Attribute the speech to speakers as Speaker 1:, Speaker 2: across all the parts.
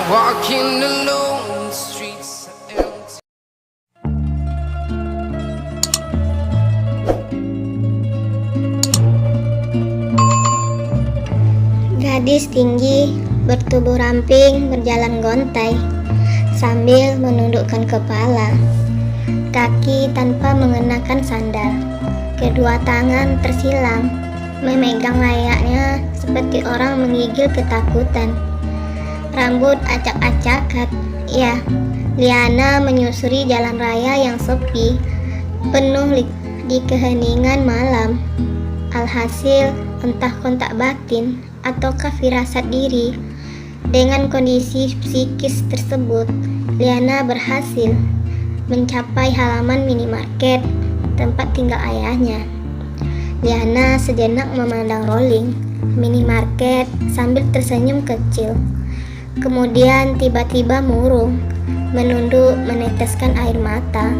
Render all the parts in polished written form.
Speaker 1: Walking alone, the streets are empty.
Speaker 2: Gadis tinggi, bertubuh ramping, berjalan gontai, sambil menundukkan kepala. Kaki tanpa mengenakan sandal. Kedua tangan tersilang, memegang layaknya seperti orang menggigil ketakutan. Rambut acak-acakan. Ya, Liana menyusuri jalan raya yang sepi, penuh di keheningan malam. Alhasil, entah kontak batin ataukah firasat diri, dengan kondisi psikis tersebut, Liana berhasil mencapai halaman minimarket tempat tinggal ayahnya. Liana sejenak memandang rolling minimarket sambil tersenyum kecil. Kemudian tiba-tiba murung, menunduk meneteskan air mata.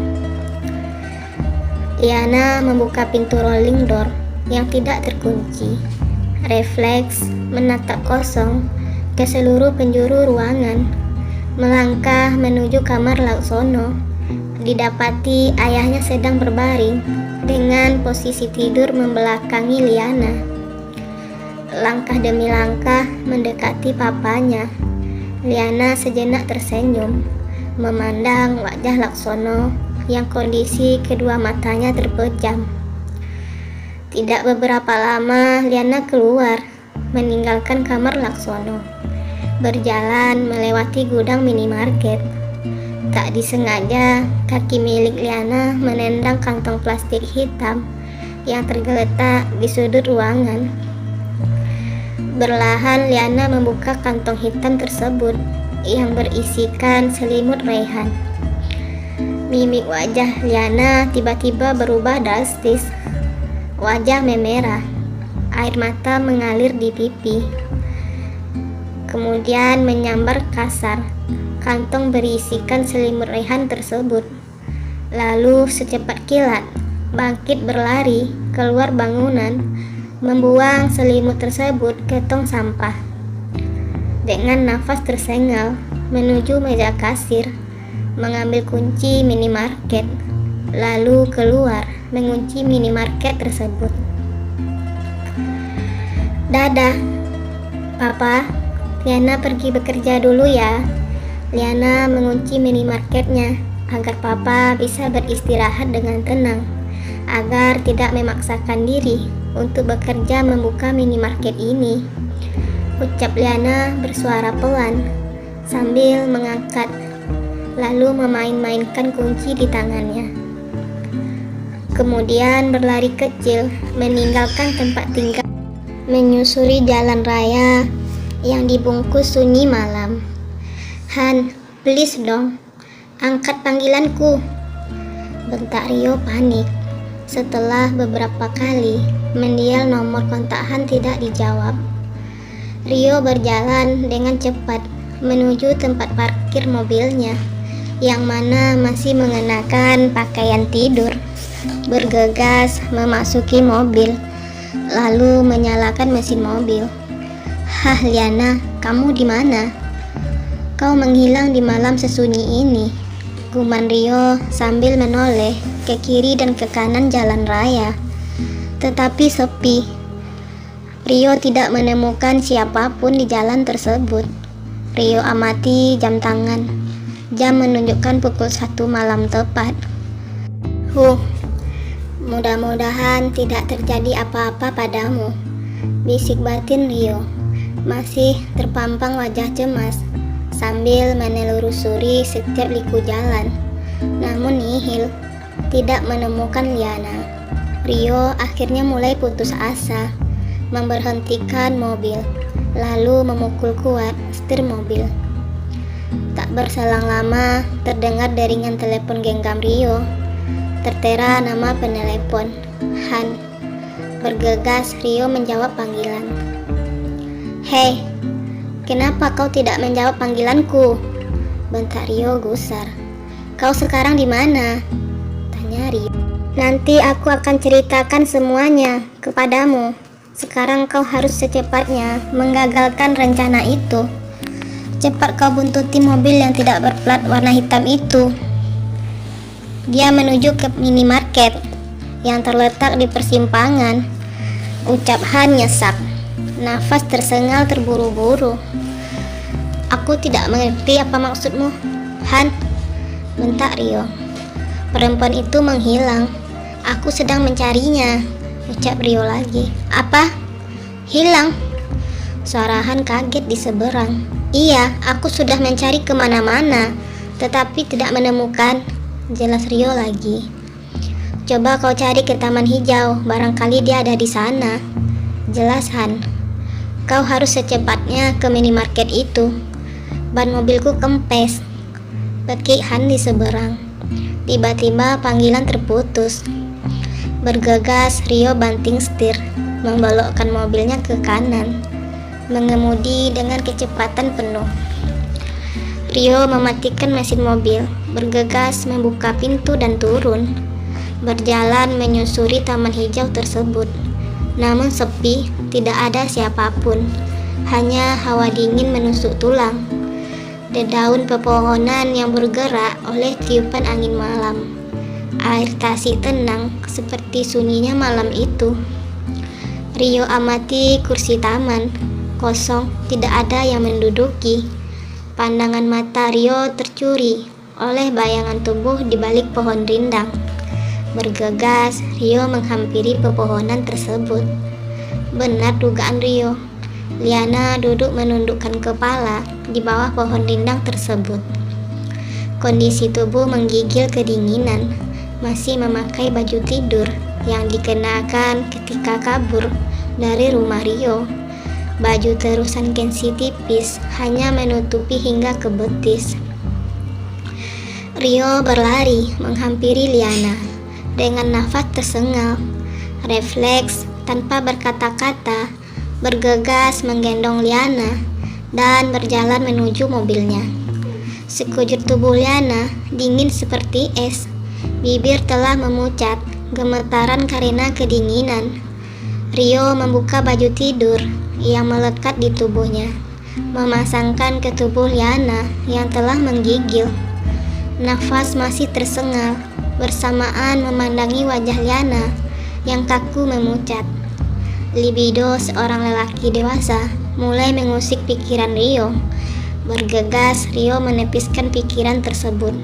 Speaker 2: Liana membuka pintu rolling door yang tidak terkunci. Refleks menatap kosong ke seluruh penjuru ruangan. Melangkah menuju kamar Laksono. Didapati ayahnya sedang berbaring dengan posisi tidur membelakangi Liana. Langkah demi langkah mendekati papanya. Liana sejenak tersenyum, memandang wajah Laksono yang kondisi kedua matanya terpejam. Tidak beberapa lama, Liana keluar, meninggalkan kamar Laksono, berjalan melewati gudang minimarket. Tak disengaja, kaki milik Liana menendang kantong plastik hitam yang tergeletak di sudut ruangan. Berlahan Liana membuka kantong hitam tersebut yang berisikan selimut Raihan. Mimik wajah Liana tiba-tiba berubah drastis. Wajah memerah, air mata mengalir di pipi. Kemudian menyambar kasar kantong berisikan selimut Raihan tersebut. Lalu secepat kilat bangkit berlari keluar bangunan, membuang selimut tersebut ke tong sampah. Dengan nafas tersengal menuju meja kasir, mengambil kunci minimarket, lalu keluar mengunci minimarket tersebut. Dadah, Papa. Liana pergi bekerja dulu ya. Liana mengunci minimarketnya agar Papa bisa beristirahat dengan tenang, agar tidak memaksakan diri untuk bekerja membuka minimarket ini. Ucap Liana bersuara pelan sambil mengangkat, lalu memain-mainkan kunci di tangannya. Kemudian berlari kecil meninggalkan tempat tinggal, menyusuri jalan raya yang dibungkus sunyi malam. Han, please dong, angkat panggilanku, bentak Rio panik. Setelah beberapa kali mendial nomor kontak Han tidak dijawab, Rio berjalan dengan cepat menuju tempat parkir mobilnya, yang mana masih mengenakan pakaian tidur. Bergegas memasuki mobil, lalu menyalakan mesin mobil. Hah, Liana, kamu di mana? Kau menghilang di malam sesunyi ini, gumam Rio sambil menoleh ke kiri dan ke kanan jalan raya. Tetapi sepi. Rio tidak menemukan siapapun di jalan tersebut. Rio amati jam tangan. Jam menunjukkan pukul 1 malam tepat. Mudah-mudahan tidak terjadi apa-apa padamu, bisik batin Rio, masih terpampang wajah cemas, sambil menelusuri setiap liku jalan. Namun nihil, tidak menemukan Liana. Rio akhirnya mulai putus asa, memberhentikan mobil, lalu memukul kuat setir mobil. Tak berselang lama, terdengar deringan telepon genggam Rio. Tertera nama penelepon, Han. Bergegas Rio menjawab panggilan. Hei, kenapa kau tidak menjawab panggilanku? Bentak Rio gusar. Kau sekarang di mana? Tanya Rio. Nanti aku akan ceritakan semuanya kepadamu. Sekarang kau harus secepatnya menggagalkan rencana itu. Cepat kau buntuti mobil yang tidak berplat warna hitam itu. Dia menuju ke minimarket yang terletak di persimpangan. Ucap Han nyesak. Nafas tersengal terburu-buru. Aku tidak mengerti apa maksudmu, Han, bentak Rio. Perempuan itu menghilang. Aku sedang mencarinya, ucap Rio lagi. Apa? Hilang? Suara Han kaget di seberang. Iya, aku sudah mencari kemana-mana, tetapi tidak menemukan, jelas Rio lagi. Coba kau cari ke taman hijau, barangkali dia ada di sana, jelas Han. Kau harus secepatnya ke minimarket itu. Ban mobilku kempes, bekik Han di seberang. Tiba-tiba panggilan terputus. Bergegas Rio banting setir, membelokkan mobilnya ke kanan, mengemudi dengan kecepatan penuh. Rio mematikan mesin mobil, bergegas membuka pintu dan turun. Berjalan menyusuri taman hijau tersebut. Namun sepi, tidak ada siapapun. Hanya hawa dingin menusuk tulang. Dedaun pepohonan yang bergerak oleh tiupan angin malam. Air tasik tenang seperti sunyinya malam itu. Rio amati kursi taman, kosong, tidak ada yang menduduki. Pandangan mata Rio tercuri oleh bayangan tubuh di balik pohon rindang. Bergegas, Rio menghampiri pepohonan tersebut. Benar dugaan Rio. Liana duduk menundukkan kepala di bawah pohon rindang tersebut. Kondisi tubuh menggigil kedinginan, masih memakai baju tidur yang dikenakan ketika kabur dari rumah Rio. Baju terusan Kensi tipis hanya menutupi hingga ke betis. Rio berlari menghampiri Liana dengan nafas tersengal. Refleks tanpa berkata-kata, bergegas menggendong Liana dan berjalan menuju mobilnya. Sekujur tubuh Liana dingin seperti es. Bibir telah memucat, gemetaran karena kedinginan. Rio membuka baju tidur yang melekat di tubuhnya, memasangkan ke tubuh Liana yang telah menggigil. Nafas masih tersengal, bersamaan memandangi wajah Liana yang kaku memucat. Libido seorang lelaki dewasa mulai mengusik pikiran Rio. Bergegas Rio menepiskan pikiran tersebut.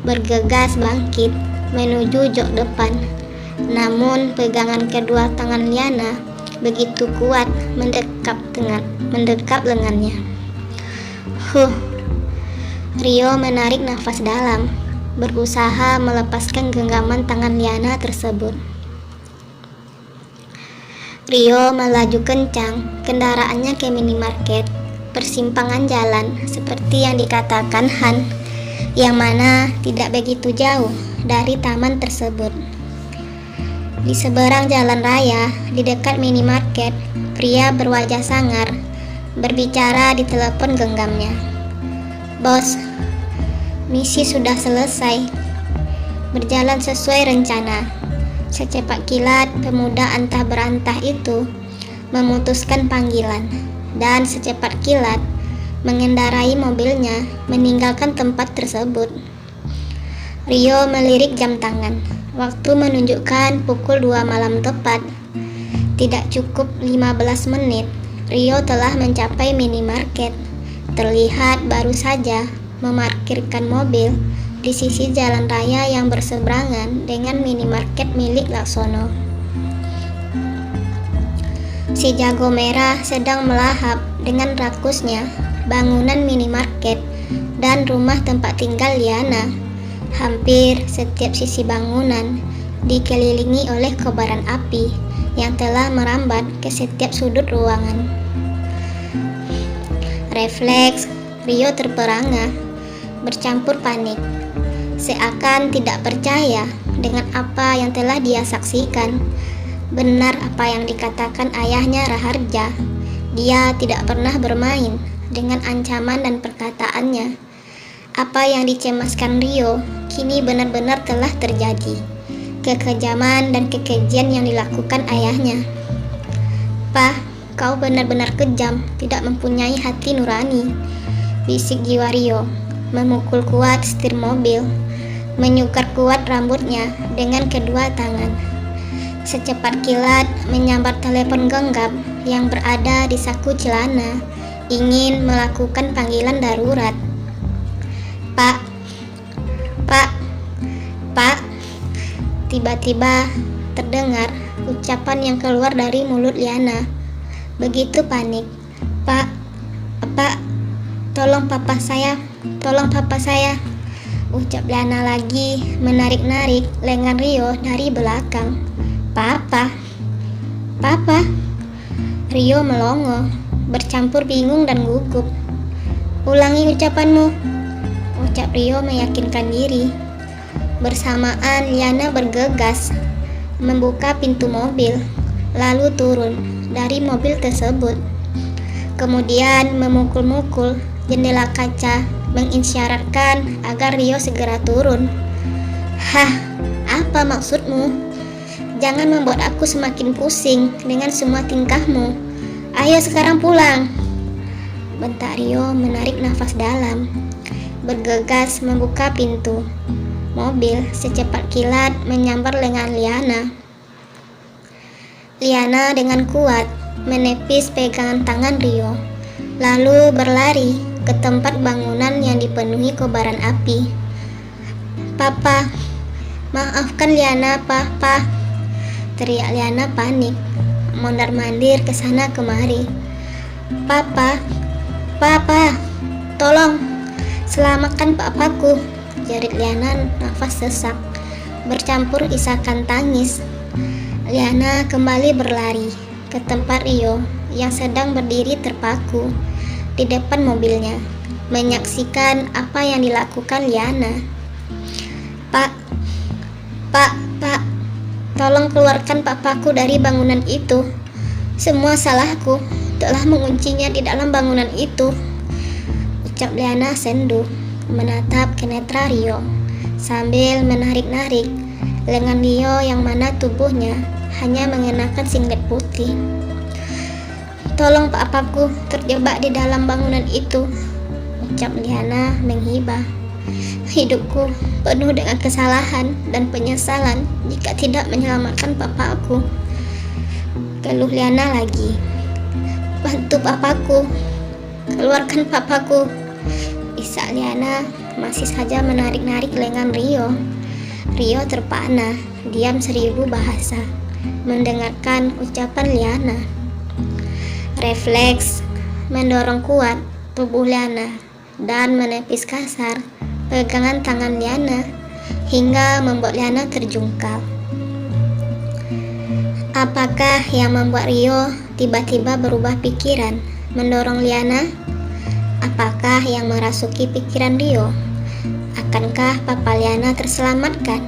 Speaker 2: Bergegas bangkit menuju jok depan. Namun pegangan kedua tangan Liana begitu kuat mendekap lengannya. Rio menarik nafas dalam, berusaha melepaskan genggaman tangan Liana tersebut. Rio melaju kencang kendaraannya ke minimarket, persimpangan jalan seperti yang dikatakan Han, yang mana tidak begitu jauh dari taman tersebut. Di seberang jalan raya, di dekat minimarket, pria berwajah sangar berbicara di telepon genggamnya. Bos, misi sudah selesai, berjalan sesuai rencana. Secepat kilat, pemuda antah berantah itu memutuskan panggilan dan secepat kilat mengendarai mobilnya meninggalkan tempat tersebut. Rio melirik jam tangan. Waktu menunjukkan pukul 2 malam tepat. Tidak cukup 15 menit, Rio telah mencapai minimarket. Terlihat baru saja memarkirkan mobil di sisi jalan raya yang berseberangan dengan minimarket milik Laksono. Si jago merah sedang melahap dengan rakusnya bangunan minimarket dan rumah tempat tinggal Liana. Hampir setiap sisi bangunan dikelilingi oleh kobaran api yang telah merambat ke setiap sudut ruangan. Refleks Rio terperangah, bercampur panik. Seakan tidak percaya dengan apa yang telah dia saksikan. Benar apa yang dikatakan ayahnya Raharja. Dia tidak pernah bermain dengan ancaman dan perkataannya. Apa yang dicemaskan Rio kini benar-benar telah terjadi. Kekejaman dan kekejian yang dilakukan ayahnya. "Pak, kau benar-benar kejam, tidak mempunyai hati nurani," bisik jiwa Rio, memukul kuat setir mobil, menyukar kuat rambutnya dengan kedua tangan. Secepat kilat menyambar telepon genggam yang berada di saku celana, ingin melakukan panggilan darurat. Pak, Pak, Pak. Tiba-tiba terdengar ucapan yang keluar dari mulut Liana. Begitu panik. Pak, tolong papa saya, ucap Liana lagi, menarik-narik lengan Rio dari belakang. Papa. Rio melongo, bercampur bingung dan gugup. Ulangi ucapanmu, ucap Rio meyakinkan diri. Bersamaan Liana bergegas, membuka pintu mobil, lalu turun dari mobil tersebut. Kemudian memukul-mukul jendela kaca, mengisyaratkan agar Rio segera turun. Hah, apa maksudmu? Jangan membuat aku semakin pusing dengan semua tingkahmu. Ayo sekarang pulang, bentak Rio menarik nafas dalam, bergegas membuka pintu mobil. Secepat kilat menyambar lengan Liana. Liana dengan kuat menepis pegangan tangan Rio, lalu berlari ke tempat bangunan yang dipenuhi kobaran api. Papa, maafkan Liana, Papa, teriak Liana panik, mondar-mandir ke sana kemari. Papa, tolong, selamatkan papaku, jerit Liana nafas sesak, bercampur isakan tangis. Liana kembali berlari ke tempat Rio yang sedang berdiri terpaku di depan mobilnya, menyaksikan apa yang dilakukan Liana. Pak, tolong keluarkan papaku dari bangunan itu. Semua salahku, telah menguncinya di dalam bangunan itu, ucap Liana sendu, menatap ke netra Rio sambil menarik-narik lengan Rio yang mana tubuhnya hanya mengenakan singlet putih. Tolong papaku terjebak di dalam bangunan itu, ucap Liana menghibah. Hidupku penuh dengan kesalahan dan penyesalan jika tidak menyelamatkan papaku, keluh Liana lagi. Bantu papaku, keluarkan papaku, isak Liana masih saja menarik-narik lengan Rio. Rio terpana, diam 1000 bahasa, mendengarkan ucapan Liana. Refleks mendorong kuat tubuh Liana dan menepis kasar pegangan tangan Liana hingga membuat Liana terjungkal. Apakah yang membuat Rio tiba-tiba berubah pikiran mendorong Liana? Apakah yang merasuki pikiran Rio? Akankah papa Liana terselamatkan?